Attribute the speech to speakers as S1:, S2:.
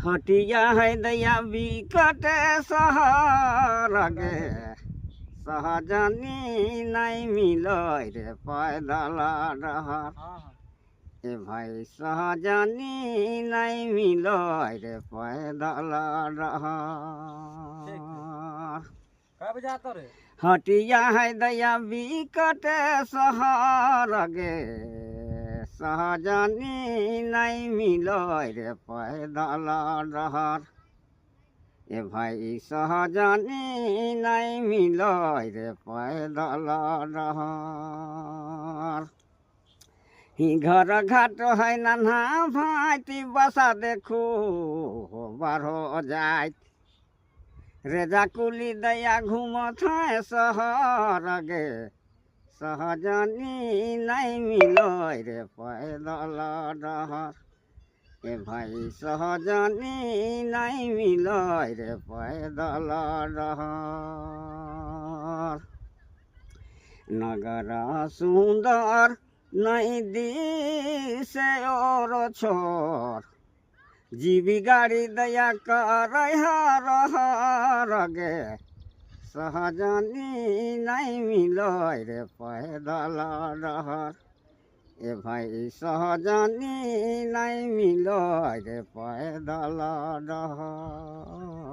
S1: हटिया है दैया बिकट सहर गे सहजनी नहीं मिलै रे पैदल डहर ए भाई सहजनी नहीं मिलै रे पैदल डहर हटिया है दैया बिकट सहर गे सहजनी नहीं मिलै रे पैदल डहर ए भाई सहजनी नहीं मिलै रे पैदल डहर ही घर घाट है नन्हा भाई बसा देखू बारो जाइत रेजा कुली दैया घूमत है सहर गे सहजनी नहीं मिलै रे पैदल डहर ए भाई सहजनी नहीं मिलै रे पैदल डहर नगर सुंदर नहीं दिसे और छोर जीवी गाड़ी दया कर हर गे सहजनी नहीं मिलै रे पैदल डहर ए भाई सहजनी नहीं मिलै रे पैदल डहर।